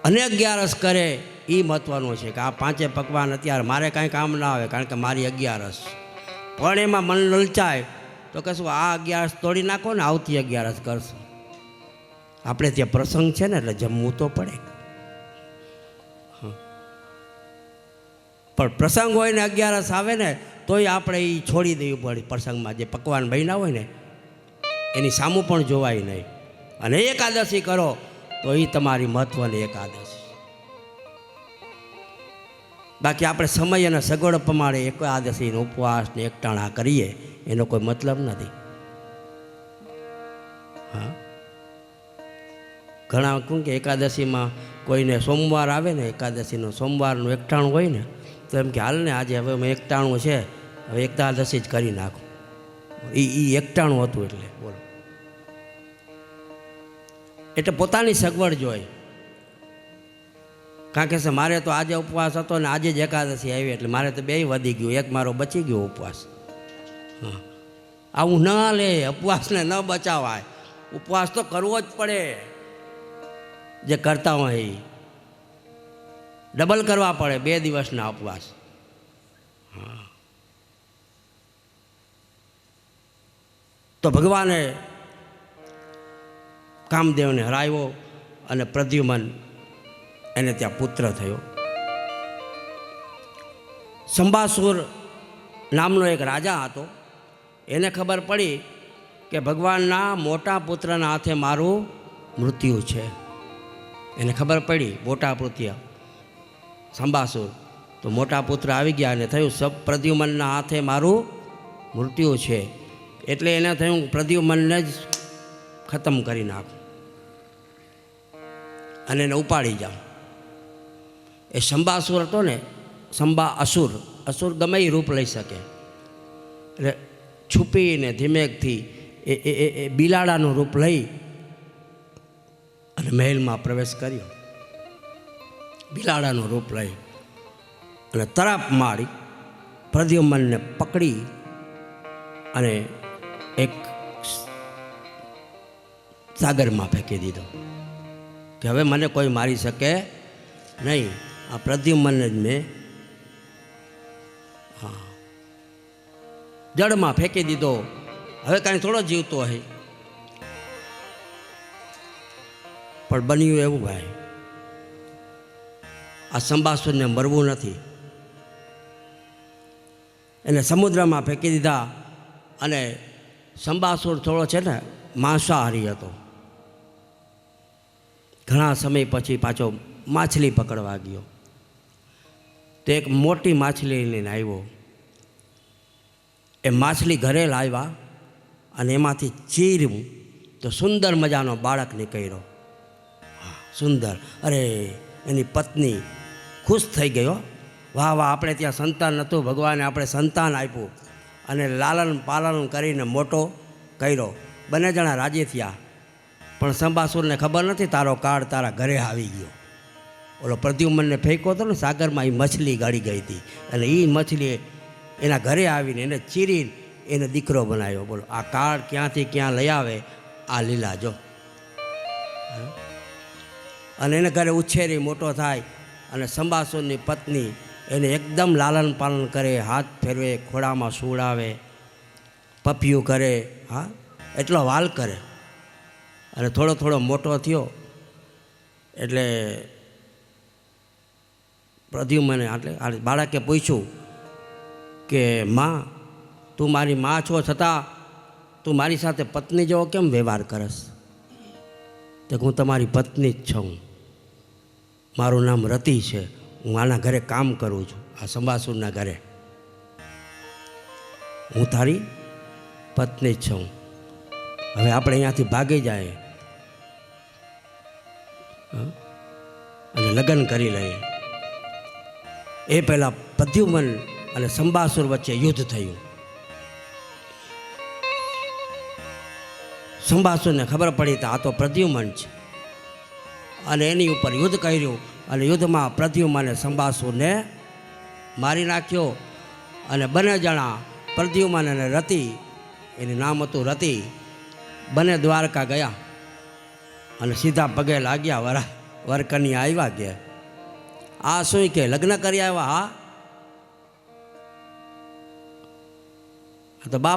અને 11 કરે એ મહત્વનું છે કે આ 5 પકવાન અત્યારે મારે કાંઈ કામ ના આવે કારણ કે મારી 11. પણ એમાં મન લલચાય તો કશું આ 11 તોડી નાખો ને, આવતી 11 કરશું. આપણે ત્યાં પ્રસંગ છે ને એટલે જમવું તો પડે. પણ પ્રસંગ હોય ને 11 આવે ને તોય આપણે એ છોડી દેવું પડે. પ્રસંગમાં જે પકવાન બન્યા હોય ને એની સામું પણ જોવાય નહીં. અને એકાદશી કરો તો એ તમારી મહત્વની એકાદશી. બાકી આપણે સમય અને સગવડ પ્રમાણે એકાદશીનો ઉપવાસને એકટાણા કરીએ એનો કોઈ મતલબ નથી. હા, ઘણા કહું કે એકાદશીમાં કોઈને સોમવાર આવે ને, એકાદશીનો સોમવારનું એકટાણું હોય ને, તો એમ કે હાલ ને આજે હવે મેં એકટાણું છે, હવે એકાદશી જ કરી નાખું. એ એકટાણું હતું એટલે બોલો. એટલે પોતાની સગવડ જોઈએ. કારણ કે મારે તો આજે ઉપવાસ હતો ને આજે જ એકાદશી આવી એટલે મારે તો 2 વધી ગયું, એક મારો બચી ગયો ઉપવાસ. હા, આવું ન લે, ઉપવાસને ન બચાવાય. ઉપવાસ તો કરવો જ પડે. જે કરતા હોય એ ડબલ કરવા પડે, 2 દિવસના ઉપવાસ. હા, તો ભગવાને કામદેવને હરાવ્યો અને પ્રદ્યુમન એને ત્યાં પુત્ર થયો. સંબાસુર નામનો એક રાજા હતો. એને ખબર પડી કે ભગવાનના મોટા પુત્રના હાથે મારું મૃત્યુ છે. એને ખબર પડી મોટા પુત્ર સંબાસુર, તો મોટા પુત્ર આવી ગયા અને થયું સબ પ્રદ્યુમનના હાથે મારું મૃત્યુ છે. એટલે એને થયું પ્રદ્યુમનને જ ખતમ કરી નાખું અને એને ઉપાડી જાઉં. એ સંબાસુર હતો ને, સંબા અસુર, અસુર ગમે એ રૂપ લઈ શકે. એટલે છુપીને ધીમેકથી એ બિલાડાનું રૂપ લઈ અને મહેલમાં પ્રવેશ કર્યો. બિલાડાનું રૂપ લઈ અને તરાપ મારી પ્રદ્યુમ્નને પકડી અને એક સાગરમાં ફેંકી દીધો કે હવે મને કોઈ મારી શકે નહીં. આ પ્રદ્યુમ્નને જ મેં જળમાં ફેંકી દીધો. હવે કાંઈ થોડો જીવતો હોય. પણ બન્યું એવું ભાઈ, આ સંબાસુરને મરવું નથી. એને સમુદ્રમાં ફેંકી દીધા. અને સંબાસુર થોડો છે ને માંસાહારી હતો. ઘણા સમય પછી પાછો માછલી પકડવા ગયો. તો એક મોટી માછલી લઈને આવ્યો. એ માછલી ઘરે લાવ્યા અને એમાંથી ચીર્યું તો સુંદર મજાનો બાળક નીકળ્યો. સુંદર. અરે એની પત્ની ખુશ થઈ ગયો. વાહ વાહ, આપણે ત્યાં સંતાન નહોતું, ભગવાને આપણે સંતાન આપ્યું. અને લાલન પાલન કરીને મોટો કર્યો. બંને જણા રાજી થયા. પણ સંબાસુરને ખબર નથી તારો કાળ તારા ઘરે આવી ગયો. ઓલો પ્રદ્યુમ્નને ફેંક્યો હતો ને સાગરમાં, એ મછલી ગળી ગઈ હતી. અને એ મછલી એના ઘરે આવીને એને ચીરીને એને દીકરો બનાવ્યો. બોલો, આ કાળ ક્યાંથી ક્યાં લઈ આવે આ લીલા જો. અને એને ઘરે ઉછેરી મોટો થાય. અને સંબાસુરની પત્ની એને એકદમ લાલન પાલન કરે, હાથ ફેરવે, ખોળામાં સુવડાવે, પપિયું કરે. હા, એટલો વાલ કરે. અને થોડો થોડો મોટો થયો એટલે પ્રદ્યુમ્ને એટલે બાળકે પૂછ્યું કે માં, તું મારી માં છો છતાં તું મારી સાથે પત્ની જેવો કેમ વ્યવહાર કરસ? તો હું તમારી પત્ની જ છું. મારું નામ રતિ છે. હું આના ઘરે કામ કરું છું, આ સંબાસુરના ઘરે. હું તારી પત્ની જ છું. હવે આપણે અહીંયાથી ભાગી જાય અને લગ્ન કરી લઈએ. એ પહેલાં પ્રદ્યુમ્ન અને સંબાસુર વચ્ચે યુદ્ધ થયું. સંબાસુરને ખબર પડી તો આ તો પ્રદ્યુમ્ન છે. અને એની ઉપર યુદ્ધ કર્યું. અને યુદ્ધમાં પ્રદ્યુમ્ને સંબાસુરને મારી નાખ્યો. અને બંને જણા પ્રદ્યુમ્ન અને રતિ, એનું નામ હતું રતિ, બંને દ્વારકા ગયા. અને સીધા પગે લાગ્યા. વરકન્યા આવ્યા કે આ શું કે લગ્ન કરી આવ્યા? હા, તો બાપ